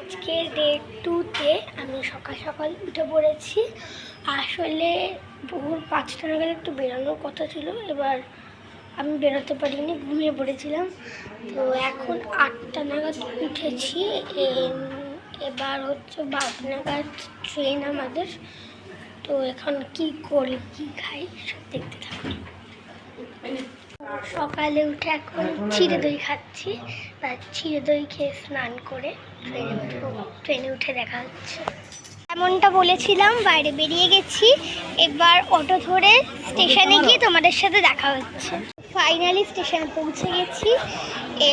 আজকে ডে 2তে আমি সকাল সকাল উঠে পড়েছি। আসলে ভোর 5টা নাগাদ একটু বেরোনোর কথা ছিল, এবার আমি বেরোতে পারিনি, ঘুমিয়ে পড়েছিলাম। তো এখন 8টা নাগাদ উঠেছি। এবার হচ্ছে 12টা নাগাদ ট্রেন আমাদের। তো এখন কি করি কি খাই সব দেখতে থাকি। সকালে উঠে এখন চিড়ে দই খাচ্ছি, বা চিড়ে দই খেয়ে স্নান করে ট্রেনে উঠে দেখা হচ্ছে। এমনটা বলেছিলাম, বাইরে বেরিয়ে গেছি, এবার অটো ধরে স্টেশনে গিয়ে তোমাদের সাথে দেখা হচ্ছে। ফাইনালি স্টেশনে পৌঁছে গেছি,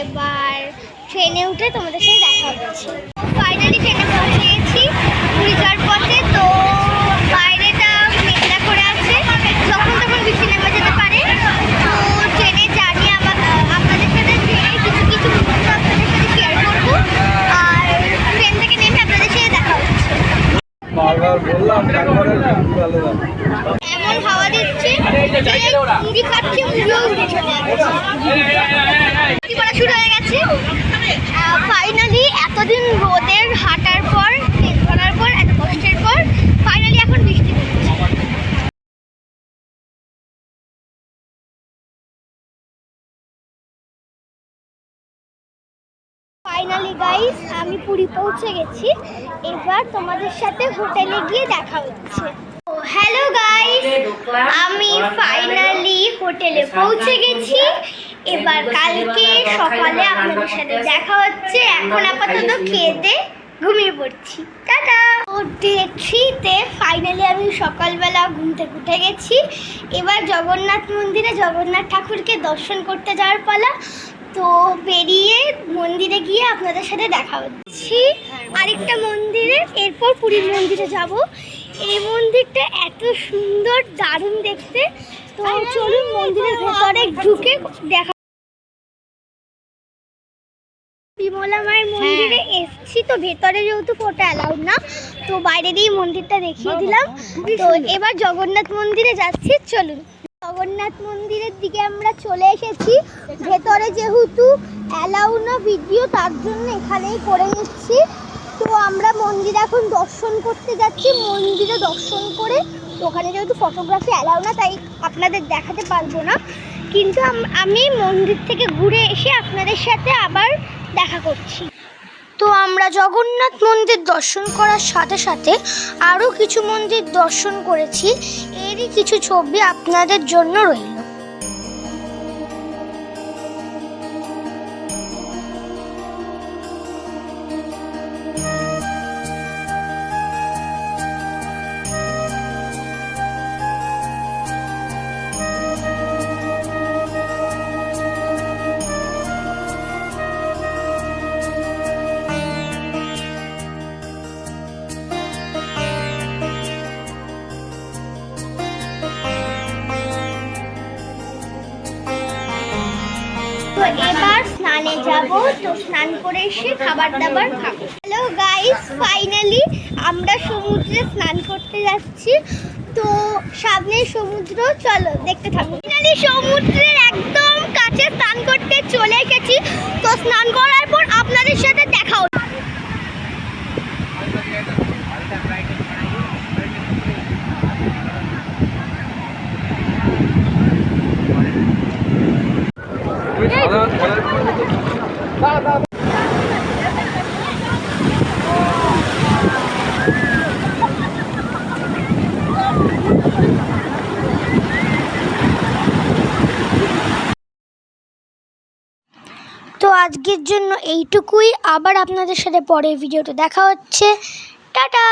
এবার ট্রেনে উঠে তোমাদের সাথে দেখা হচ্ছে। ফাইনালি ট্রেনে পৌঁছে গেছি পুরী যাওয়ার পথে। তো বাইরেটা মেঘলা করে আছে, যখন তখন বৃষ্টি নেমে যেতে পারে। তো ট্রেনে জার্নি আপনাদের সাথে কিছু কিছু মুহূর্ত আপনাদের সাথে শেয়ার করবো, আর ট্রেন থেকে নেমে আপনাদের সাথে দেখা হচ্ছে। এমন হাওয়া দিচ্ছে, মুড়ি খাচ্ছি, মুড়িও উড়ে চলে যাচ্ছে, শুরু হয়ে গেছে। ফাইনালি এতদিন রোদের হাঁটার পর, ট্রেন ধরার পর, এত কষ্টের পর ফাইনালি এখন বৃষ্টি পড়ছে। ফাইনালি গাইস আমি পুরী পৌঁছে গেছি, এবার তোমাদের সাথে হোটেলে গিয়ে দেখা হচ্ছে। হ্যালো গাইস, আমি ফাইনালি হোটেলে পৌঁছে গেছি, এবার কালকে সকালে আপনাদের সাথে দেখা হচ্ছে। এখন আপাতত খেতে ঘুমিয়ে পড়ছি, টাটা। ডে 3তে ফাইনালি আমি সকালবেলা ঘুম থেকে উঠে গেছি, এবার জগন্নাথ মন্দিরে জগন্নাথ ঠাকুরকে দর্শন করতে যাওয়ার পালা। তো বেরিয়ে মন্দিরে গিয়ে আপনাদের সাথে দেখা হচ্ছে আরেকটা মন্দিরে, এরপর পুরীর মন্দিরে যাব। এই মন্দিরটা এত সুন্দর, দারুণ দেখতে। তো চলুন মন্দিরের ভেতরে ঢুকে দেখা। বিমলা মায়ের মন্দিরে এসছি, তো ভেতরে যেহেতু ফটো অ্যালাউড না, তো বাইরে দিয়ে মন্দিরটা দেখিয়ে দিলাম। তো এবার জগন্নাথ মন্দিরে যাচ্ছি, চলুন। জগন্নাথ মন্দিরের দিকে আমরা চলে এসেছি, ভেতরে যেহেতু অ্যালাউ না ভিডিও, তার জন্য এখানেই করে নিচ্ছি। তো আমরা মন্দিরে এখন দর্শন করতে যাচ্ছি। মন্দিরে দর্শন করে, ওখানে যেহেতু ফটোগ্রাফি অ্যালাউ না, তাই আপনাদের দেখাতে পারবো না, কিন্তু আমি মন্দির থেকে ঘুরে এসে আপনাদের সাথে আবার দেখা করছি। তো আমরা জগন্নাথ মন্দির দর্শন করার সাথে সাথে আরও কিছু মন্দির দর্শন করেছি, এরই কিছু ছবি আপনাদের জন্য রইল। তো এবার স্নানে যাব, তো স্নান করে এসে খাবার দাবার খাবো। হ্যালো গাইস, ফাইনালি আমরা সমুদ্রে স্নান করতে যাচ্ছি। তো সামনে সমুদ্র, চলো দেখতে থাকো। ফাইনালি সমুদ্রের একদম কাছে স্নান করতে চলে এসেছি। তো স্নান করার পর আপনাদের সাথে দেখা হবে। তো আজকের জন্য এইটুকুই, আবার আপনাদের সাথে পরের ভিডিওতে দেখা হচ্ছে, টাটা।